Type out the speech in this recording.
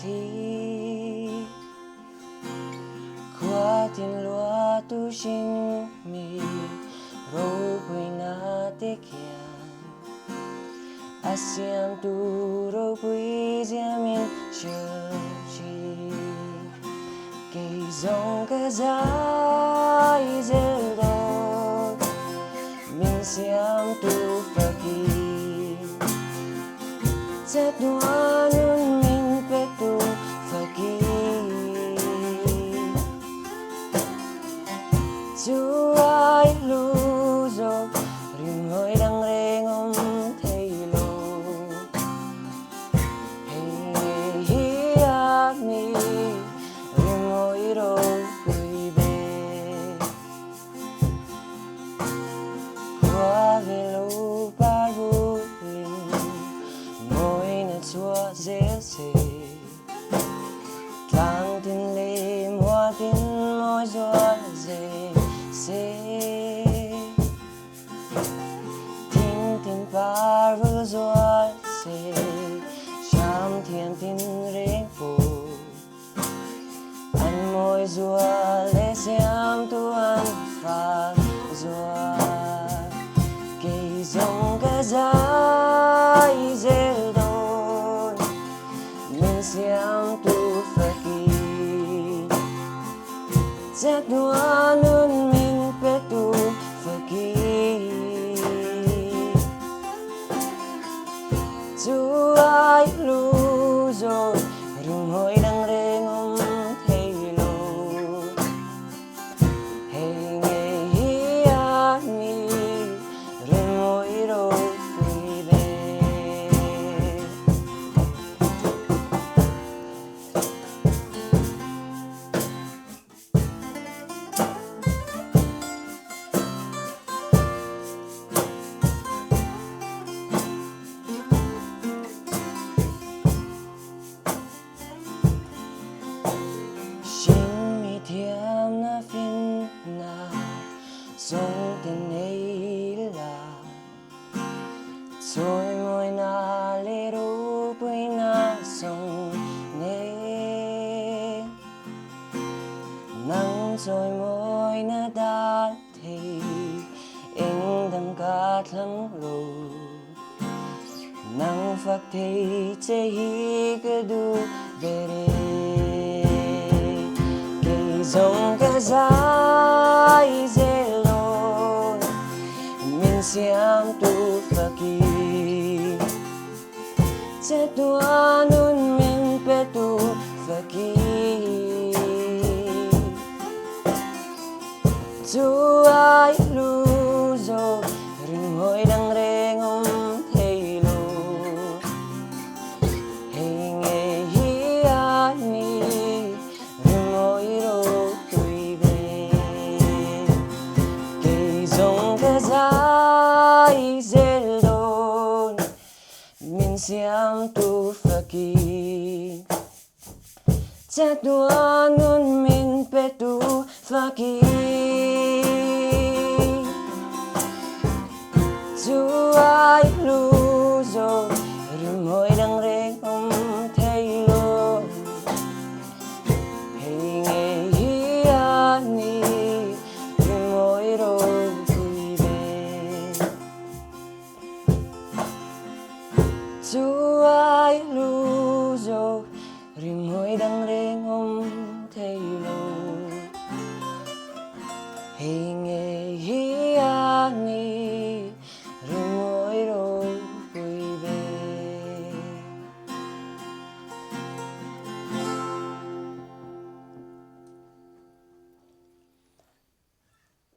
thì qua tin lúa tu sinh mi râu quỳ na tê kian asian tu râu quỳ gia min chờ chi cây dòng cái dài dễ đôi min siam tu phật kỳ chết đoan nun min pe tu phật kỳ chú ai lu rồi rim hơi đang reng om thấy lo hey hi a mi rim hơi rồi vui về qua về lâu ba vui ngồi nè chúa dễ dễ tang tin lim hoa tin môi gió dễ tin tin par vừa gió dễ chăm thiên tin rèn phù anh môi gió lệ xem tu anh phá gió cây dòng cái dài dễ đôi mình xem tu phật kỳ chết đoan nun min pe tu phật kỳ chú ai lu rồi rung hồi đang reng om thấy lo hey nghe hi a mi rung hồi rồi vui về xin mi thiam na fin na song tin ấy là rồi môi na lê ru bơi na song nê nắng rồi môi na đã thì anh đang cả thăng lù nắng phật thì chế hi cơ du về cây dòng cái dài dễ lôi mình xem tu phật kỳ chết đoan nun min pe tu phật kỳ chú ai lu rồi rừng hồi đang reng om thấy lo hey nghe hi a mi rừng hồi rồi vui về cây dòng cái dài dễ đôi mình xem tu phật kỳ chết đoan nun min pe tu phật kỳ chú ai lu rồi rừng hồi đang reng om thấy lo hey nghe hi a mi rừng hồi rồi vui về chú ai lu